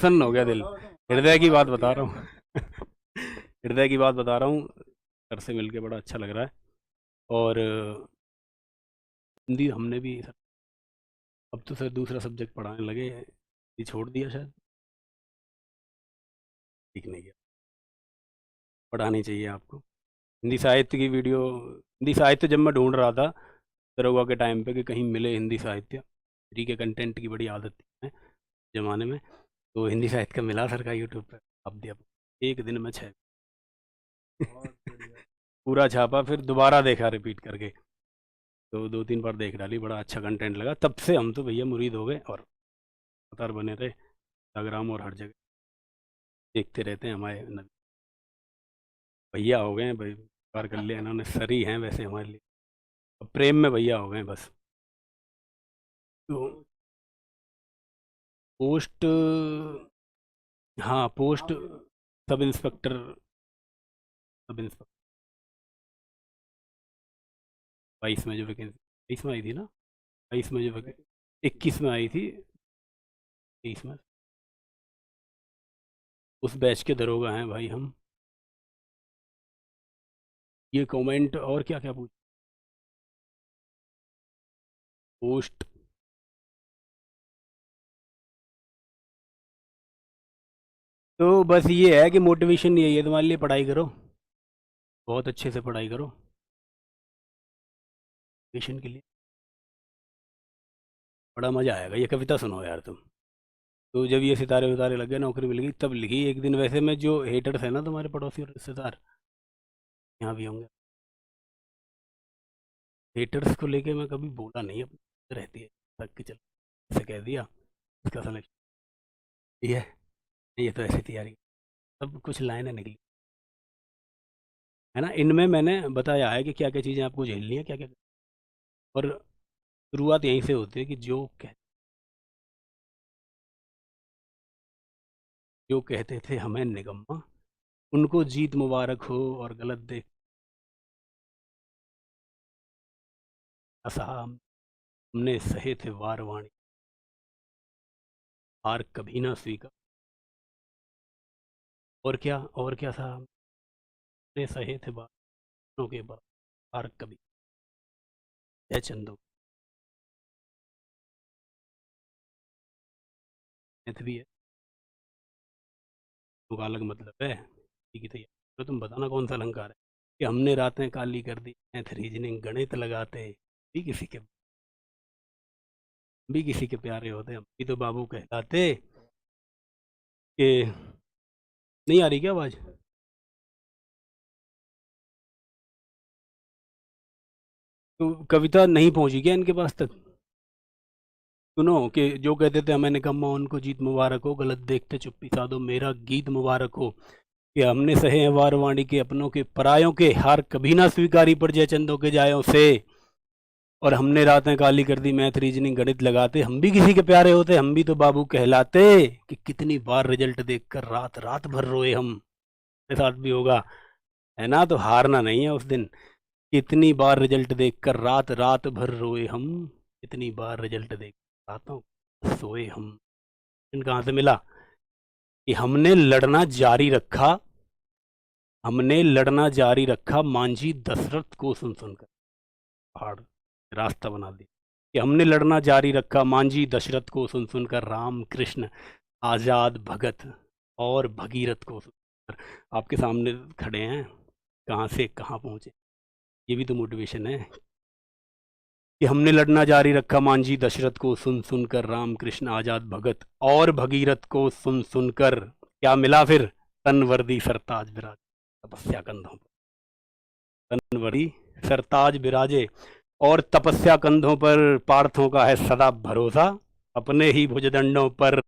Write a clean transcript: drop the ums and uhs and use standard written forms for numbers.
प्रसन्न हो गया दिल। हृदय की बात बता रहा हूँ। हृदय की बात बता रहा हूँ। सर से मिलके बड़ा अच्छा लग रहा है। और हिंदी हमने भी सर, अब तो सर दूसरा सब्जेक्ट पढ़ाने लगे, ये छोड़ दिया शायद, ठीक नहीं किया। पढ़ानी चाहिए आपको हिंदी साहित्य की वीडियो। हिंदी साहित्य जब मैं ढूंढ रहा था दरोगा के टाइम पे कि कहीं मिले हिंदी साहित्य, फ्री के कंटेंट की बड़ी आदत थी है जमाने में, तो हिंदी साहित्य का मिला सर का यूट्यूब पे। अब दिया एक दिन में 6 पूरा छापा, फिर दोबारा देखा रिपीट करके, तो 2-3 बार देख डाली, बड़ा अच्छा कंटेंट लगा। तब से हम तो भैया मुरीद हो गए और लगातार बने रहे, इंस्टाग्राम और हर जगह देखते रहते हैं। हमारे नबी भैया हो गए हैं भाई, बार कर लिया इन्होंने, सरी हैं वैसे हमारे लिए, अब प्रेम में भैया हो गए बस। तो पोस्ट, हाँ post, sub inspector, sub inspector 22 में जो वैकेंसी, 22 में आई थी ना, 22 में जो वैकेंसी, 21 में आई थी, 23 में, उस बैच के दरोगा हैं भाई हम। ये कमेंट और क्या क्या पूछ, पोस्ट, तो बस ये है कि मोटिवेशन यही है तुम्हारे लिए, पढ़ाई करो, बहुत अच्छे से पढ़ाई करो मोटिवेशन के लिए, बड़ा मज़ा आएगा। ये कविता सुनो यार तुम, तो जब ये सितारे उतारे लगे, नौकरी मिल गई, तब लिखी एक दिन। वैसे में जो हेटर्स है ना तुम्हारे पड़ोसी और रिश्तेदार, यहाँ भी होंगे, हेटर्स को लेके मैं कभी बोला नहीं, अपनी रहती है तक कि चल से कह दिया इसका सिलेक्शन ये है, ये तो ऐसी तैयारी, सब कुछ लाइनें निकली है ना। इनमें मैंने बताया है कि क्या क्या चीज़ें आपको झेलनी है, क्या क्या, और शुरुआत यहीं से होती है कि जो कहते थे हमें निकम्मा, उनको जीत मुबारक हो, और गलत देख असहा हमने सहे थे वार वाणी, हार कभी ना स्वीकार। और क्या था, हमने सहे थे बारों के बाद, हार कभी, जय चंदो मैथ भी है, तो का अलग मतलब है, ठीक है तैयार। तो तुम बताना कौन सा अलंकार है कि हमने रातें काली कर दी, मैथ रीजनिंग गणित लगाते भी किसी के प्यारे होते, हम भी तो बाबू कहलाते कि, नहीं आ रही क्या आवाज़? तो कविता नहीं पहुंची क्या इनके पास तक? सुनो कि जो कहते थे हमें निकम्मा, उनको जीत मुबारक हो, गलत देखते चुप्पी साधो मेरा गीत मुबारक हो, कि हमने सहे हैं वारवाणी के अपनों के परायों के, हार कभी ना स्वीकारी पर जय चंदों के जायों से, और हमने रातें काली कर दी मैथ रीजनिंग गणित लगाते, हम भी किसी के प्यारे होते, हम भी तो बाबू कहलाते, कि कितनी बार रिजल्ट देखकर रात रात भर रोए हम, मेरे साथ भी होगा है ना, तो हारना नहीं है उस दिन। कितनी बार रिजल्ट देखकर रात रात भर रोए हम, कितनी बार रिजल्ट देख रातों सोए हम। इन कहाँ से मिला कि हमने लड़ना जारी रखा मांझी दशरथ को सुन सुनकर, पहाड़ रास्ता बना दिया, कि हमने लड़ना जारी रखा मांझी दशरथ को सुन सुनकर, राम कृष्ण आजाद भगत और भगीरथ को सुनकर। आपके सामने खड़े हैं, कहाँ से कहाँ पहुँचे, ये भी तो मोटिवेशन है कि हमने लड़ना जारी रखा मांझी दशरथ को सुन सुनकर, राम कृष्ण आजाद भगत और भगीरथ को सुन सुनकर, क्या मिला फिर, तनवर्दी सरताज विराज तपस्या कंधों पर, तनवर्दी सरताज विराजे, और तपस्या कंधों पर, पार्थों का है सदा भरोसा, अपने ही भुजदंडों पर